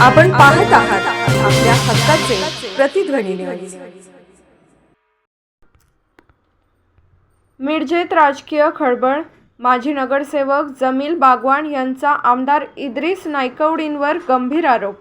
आपण पाहत आहात आपल्या हक्काचे प्रतिध्वनी न्यूज. मिरजेत राजकीय खळबळ. माजी नगरसेवक जमील बागवान यांचा आमदार इद्रिस नायकवडींवर गंभीर आरोप.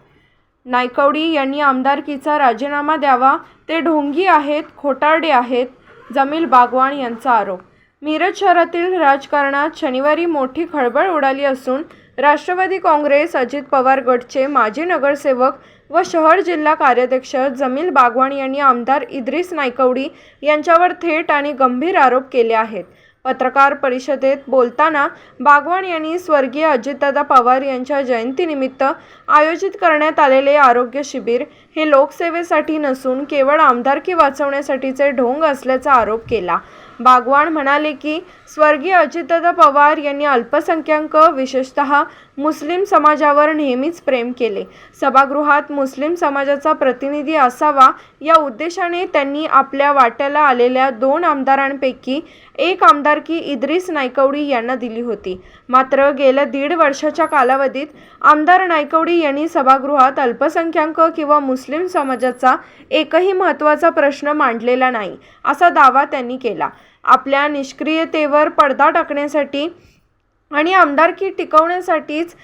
नायकवडी यांनी आमदारकीचा राजीनामा द्यावा, ते ढोंगी आहेत, खोटारडे आहेत. जमील बागवान यांचा आरोप. मिरज शहरातील राजकारणात शनिवारी मोठी खळबळ उडाली असून राष्ट्रवादी काँग्रेस अजित पवार गटचे माजी नगरसेवक व शहर जिल्हा कार्याध्यक्ष जमील बागवान यांनी आमदार इद्रिस नायकवडी यांच्यावर थेट आणि गंभीर आरोप केले आहेत. पत्रकार परिषदेत बोलताना बागवान यांनी स्वर्गीय अजितदादा पवार यांच्या जयंतीनिमित्त आयोजित करण्यात आलेले आरोग्य शिबिर हे लोकसेवेसाठी नसून केवळ आमदारकी वाचवण्यासाठीचे ढोंग असल्याचा आरोप केला. बागवान म्हणाले की स्वर्गीय अजितदादा पवार यांनी अल्पसंख्याक विशेषतः मुस्लिम समाजावर नेहमीच प्रेम केले. सभागृहात मुस्लिम समाजाचा प्रतिनिधी असावा या उद्देशाने त्यांनी आपल्या वाट्याला आलेल्या 2 आमदारांपैकी एक आमदारकी इद्रिस नायकवडी यांना दिली होती. मात्र गेल्या 1.5 वर्षाच्या कालावधीत आमदार नायकवडी यांनी सभागृहात अल्पसंख्याक किंवा मुस्लिम समाजाचा एकही महत्त्वाचा प्रश्न मांडलेला नाही, असा दावा त्यांनी केला. आपल्या निष्क्रियतेवर पडदा टाकण्यासाठी आणि आमदारकी टिकवण्यासाठीच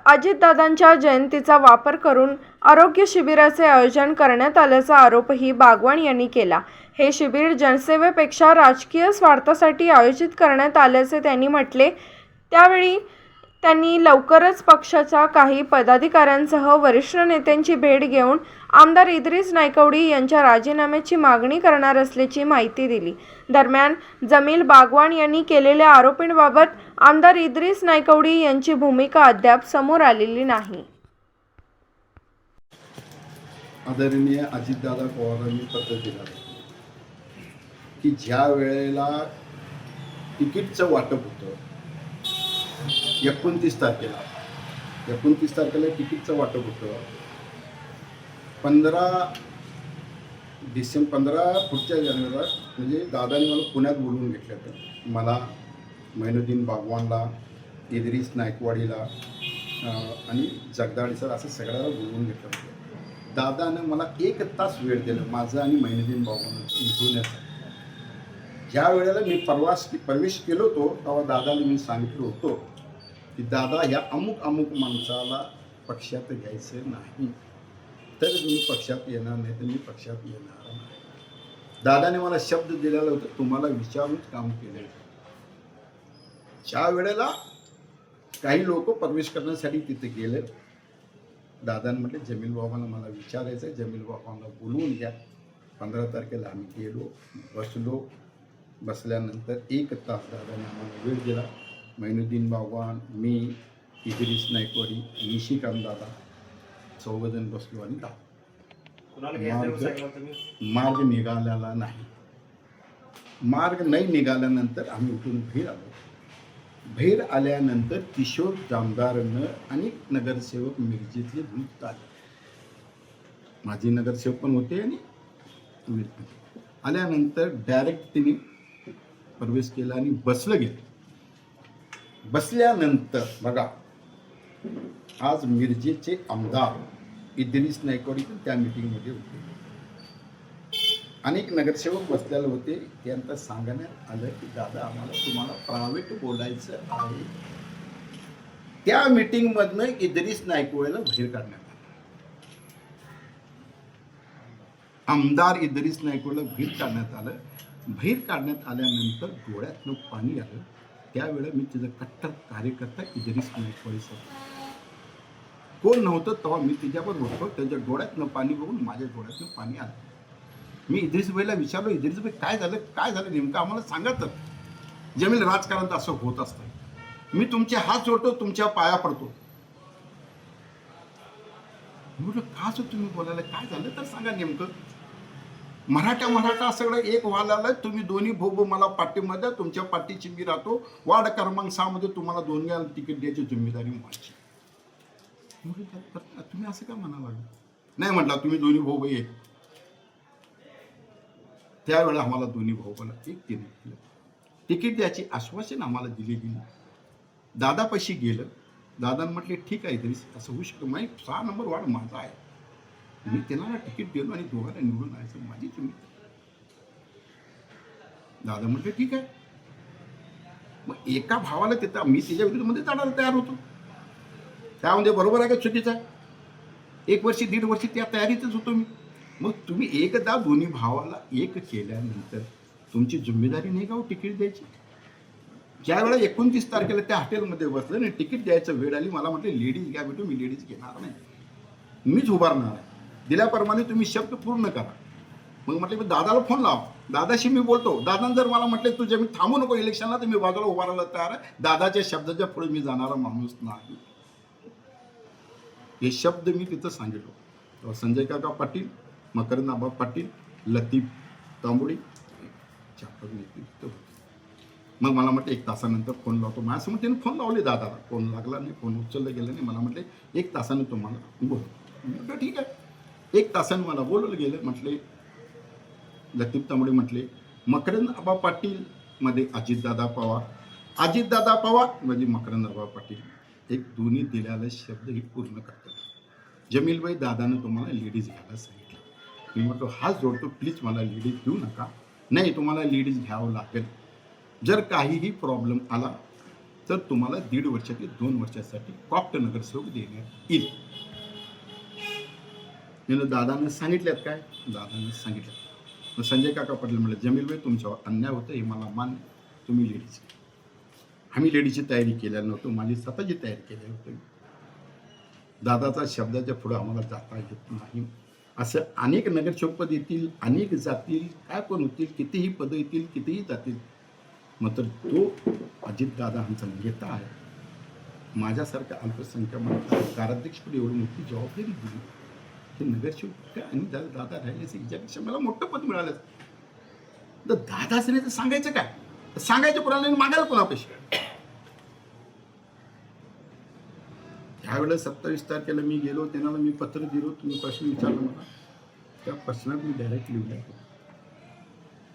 अजितदादांच्या जयंतीचा वापर करून आरोग्य शिबिराचे आयोजन करण्यात आल्याचा आरोपही बागवान यांनी केला. हे शिबिर जनसेवेपेक्षा राजकीय स्वार्थासाठी आयोजित करण्यात आल्याचे त्यांनी म्हटले. त्यावेळी त्यांनी लवकरच पक्षाच्या काही पदाधिकाऱ्यांसह वरिष्ठ नेत्यांची भेट घेऊन आमदार इद्रिस नायकवडी यांच्या राजीनाम्याची मागणी करणार असल्याची माहिती दिली. दरम्यान जमील बागवान यांनी केलेल्या आरोपांबाबत आमदार इद्रिस नायकवडी यांची भूमिका अद्याप समोर आलेली नाही. आदरणीय अजितदादा पवारांनी पत्र दिलं की ज्या वेळेला तिकीटचं वाटप होतं 29 तारखेला तिकीटचं वाटप होतं. 15 पुढच्या जानेवारीला म्हणजे दादाने मला पुण्यात बोलवून घेतलं होतं. मला, मैनुद्दीन बागवानला, इद्रिस नायकवाडीला आणि जगदाळे सर असं सगळ्याला बोलवून घेतलं होतं. दादानं मला 1 तास वेळ दिला माझं आणि मैनुद्दीन बागवान भेटण्यासाठी. ज्या वेळेला मी प्रवेश केलो होतो तेव्हा दादाला मी सांगितलं होतं की दादा ह्या अमुक माणसाला पक्षात घ्यायचं नाही, तर मी पक्षात येणार नाही, तर मी पक्षात येणार नाही. दादाने मला शब्द दिलेला होता, तुम्हाला विचारूनच काम केलं. ज्या वेळेला काही लोक प्रवेश करण्यासाठी तिथे गेले, दादाने म्हटले जमील बाबांना मला विचारायचं आहे, जमील बाबांना बोलवून घ्या. 15 तारखेला आम्ही गेलो, बसल्यानंतर 1 तास दादाने आम्हाला वेळ दिला. मैनुद्दीन बागवान, मी, इद्रिस नायकवाडी, निशिकांत दादा 4 जण बसलो आणि मार्ग निघालेला नाही. मार्ग नाही निघाल्यानंतर आम्ही उठून बाहेर आलो. बाहेर आल्यानंतर किशोर जामदारनं आणि नगरसेवक मिरजेतले दूत आले. माझे नगरसेवक पण होते आणि आल्यानंतर डायरेक्ट तिने प्रवेश केला आणि बसलं गेलं. बसल्यानंतर बघा, आज मिरजेचे आमदार इद्रिस नायकवडी पण त्या मीटिंगमध्ये होते. अनेक नगरसेवक बसलेले होते. त्यांना सांगण्यात आलं की दादा तुम्हाला प्रायव्हेट बोलायचं आहे. त्या मीटिंगमधनं इद्रिस नायकवडीला बाहेर काढण्यात आलं. आमदार इद्रिस नायकवडीला बाहेर काढण्यात आलं. बाहेर काढण्यात आल्यानंतर डोळ्यातनं पाणी आलं. त्यावेळेला मी तिचा कट्टर कार्यकर्ता इद्रिस नायकवडी सर कोण नव्हतं तेव्हा मी तिच्यावर होतो. त्याच्या डोळ्यातनं पाणी बघून माझ्या डोळ्यातनं पाणी आलं. मी इद्रिस भाईला विचारलो, इद्रिस भाई काय झालं नेमकं आम्हाला सांगा. तर जमील राजकारणात असं होत असतं, मी तुमचे हात जोडतो, तुमच्या पाया पडतो. म्हटलं का असं तुम्ही बोलायला, काय झालं तर सांगा नेमकं. मराठा सगळं एक व्हायला, तुम्ही दोन्ही भाऊ मला पाठिंबा द्या, तुमच्या पाठीची मी राहतो. वार्ड क्रमांक 6 मध्ये तुम्हाला 2 तिकीट द्यायची जिम्मेदारी माझी. तुम्ही असं का म्हणाला. नाही म्हटलं तुम्ही दोन्ही भाऊ एक. त्यावेळेला आम्हाला दोन्ही भाऊला एक तिकीट द्यायची आश्वासन आम्हाला दिली गेली. दादापाशी गेलं. दादानं म्हटले ठीक आहे तरी असं होऊ शकतं. माही 6 नंबर वार्ड माझा आहे, मी त्यांना तिकीट दिलं आणि दोघांना निवडून आणायचं माझी तुम्ही. दादा म्हटले ठीक आहे. मग एका भावाला तिथं मी त्याच्या विरुद्धमध्ये जाणारा तयार होतो, त्यामध्ये बरोबर आहे का चुकीचं आहे? 1 वर्ष 1.5 वर्ष त्या तयारीतच होतो मी. मग तुम्ही एकदा दोन्ही भावाला एक केल्यानंतर तुमची जिम्मेदारी नाही का हो तिकीट द्यायची? ज्या वेळेला 29 तारखेला त्या हॉटेलमध्ये बसलं आणि तिकीट द्यायचं वेळ आली, मला म्हटलं लेडीज घ्या भेटू, मी लेडीज घेणार नाही, मीच उभारणार आहे. दिल्याप्रमाणे तुम्ही शब्द पूर्ण करा. मग म्हटलं मी दादाला फोन लाव, दादाशी मी बोलतो. दादानं जर मला म्हटलं तुझ्या मी थांबू नको इलेक्शनला, तर मी बाजूला उभारायला तयार आहे. दादाच्या शब्दाच्या पुढे मी जाणारा माणूस नाही. हे शब्द मी तिथं सांगितलो. तेव्हा संजय काका पाटील, मकरंद आबा पाटील, लतीफ तांबोळी नेतृत्व होते. मग मला म्हटलं 1 तासानंतर फोन लावतो. माझ्यासमोर त्याने फोन लावले दादाला, फोन लागला नाही, फोन उचललं गेलं नाही. मला म्हटले 1 तासाने तुम्हाला बोल. म्हटलं ठीक आहे. 1 तासाने मला बोलवलं गेलं. म्हटले लतीफ तांबोळी म्हटले मकरंद आबा पाटील मध्ये अजितदादा पवार, अजितदादा पवार म्हणजे मकरंद आबा पाटील, एक दोन्ही दिलेला शब्द ही पूर्ण करतात. जमीलभाई दादानं तुम्हाला लेडीज घ्यायला सांगितलं. मी म्हटलो हाच जोडतो, प्लीज मला लेडीज देऊ नका. नाही तुम्हाला लेडीज घ्यावं लागेल. जर काहीही प्रॉब्लेम आला तर तुम्हाला 1.5 वर्ष ते 2 वर्षासाठी कॉप्ट नगरसेवक देण्यात येईल. मी दादानं सांगितल्यात काय? दादानं सांगितलं. मग संजय काका पाटील म्हणले जमीलभाई तुमच्यावर अन्याय होतं हे मला मान्य, तुम्ही लेडीज घ्या. आम्ही लेडीजची तयारी केलेली नव्हतो, माझी स्वतःची तयारी केली होती. दादाचा शब्दाच्या पुढं आम्हाला जाता येत नाही. असं अनेक नगरसेवक पद येतील, अनेक जातील, काय पण होतील, कितीही पदं येतील, कितीही जातील. मात्र तो अजितदादा आमचा नेता आहे. माझ्यासारख्या अल्पसंख्याक कार्याध्यक्षपदी एवढी मोठी जबाबदारी दिली. हे नगरसेवक आणि दादा राहिले असे याच्यापेक्षा मला मोठं पद मिळालं. तर दादाच नाही तर सांगायचं काय? सांगायचं कोणाला आणि मागायला कोणापेक्षा? त्यावेळेला 27 तारखेला मी गेलो, त्यांना मी पत्र दिलो. तुम्ही प्रश्न विचारला मला, त्या प्रश्नात मी डायरेक्ट लिहिलं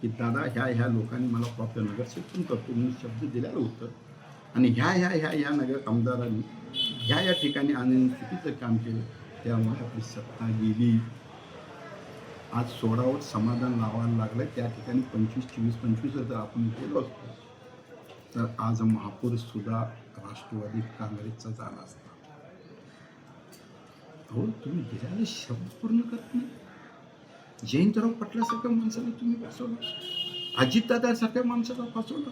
की दादा ह्या लोकांनी मला प्रॉपर नगरसेवक पण करतो मी शब्द दिलेलं होतं, आणि ह्या नगर आमदारांनी ह्या ठिकाणी आणून चुकीचं काम केलं, त्यामुळे आपली सत्ता गेली. आज 16वर समाधान लावायला लागलं. त्या ठिकाणी 25 जर आपण गेलो असतो तर आज महापौर सुद्धा राष्ट्रवादी काँग्रेसचा झाला असता. हो तुम्ही दिलेले शब्द पूर्ण करत नाही. जयंतराव पाटलासारख्या माणसाला तुम्ही फसवलं, अजितदादासारख्या माणसाला फसवलं.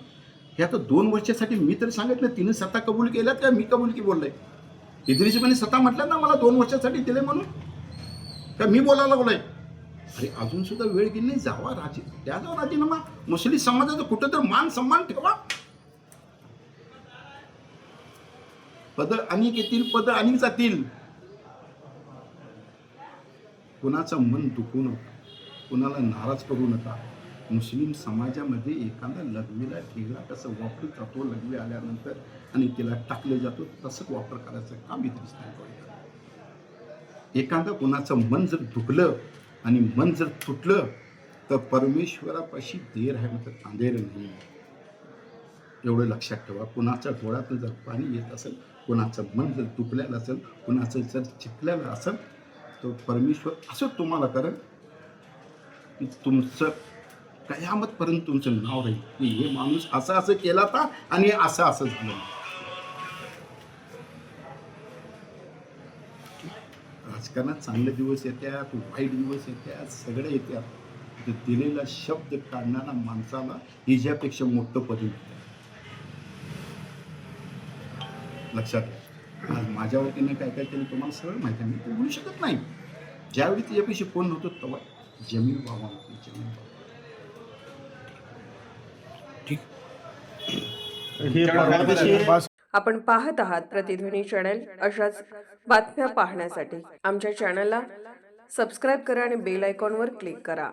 हे आता 2 वर्षासाठी मी तर सांगितलं, तिने सत्ता कबूल केल्यात का मी कबूल की बोललोय? इद्रिसपणे स्वतः म्हटलं ना मला 2 वर्षासाठी दिले म्हणून, का मी बोलायला लागलोय? अरे अजून सुद्धा वेळ गेली नाही, जावा द्यावा राजीनामा. मुस्लिम समाजाचा कुठं तर मान सन्मान ठेवा. पद अनेक येतील, पद अनेक जातील. कुणाचं मन दुखू नका, कुणाला नाराज करू नका. मुस्लिम समाजामध्ये एखादा लघवीला ठेला कसं वापरत जातो, लघवी आल्यानंतर आणि तिला टाकलं जातो, तसं वापर करायचं काम इद्रिस नाईकवाडी. एखादा कुणाचं मन जर दुखलं आणि मन जर तुटलं तर परमेश्वरापाशी देर आहे म्हणजे अंधेर नाही. एवढं लक्षात ठेवा. कुणाच्या डोळ्यातून जर पाणी येत असेल, कुणाचं मन जर दुखलेलं असेल, कुणाचं जर चिपलेलं असेल, तर परमेश्वर असं तुम्हाला करेल की तुमचं कयामतपर्यंत तुमचं नाव राहील की हे माणूस असं केला होता आणि असं झालं. राजकारणात चांगले दिवस येतात, वाईट दिवस येतात, सगळे येतात. दिलेला शब्द काढणाऱ्या माणसाला हिच्यापेक्षा मोठं पद मिळतं. लक्षात घ्या. आज माझ्या वतीने काय केलं तुम्हाला सगळं माहिती आहे. मी ते बोलू शकत नाही. ज्यावेळी तिच्यापेक्षा फोन होतो तेव्हा जमीन बाबा जमीन बाबा ठीक. आपण पाहत आहात प्रतिध्वनी चॅनल. अशाच बातम्या पाहण्यासाठी आमच्या चॅनलला सबस्क्राईब करा आणि बेल आयकॉनवर क्लिक करा.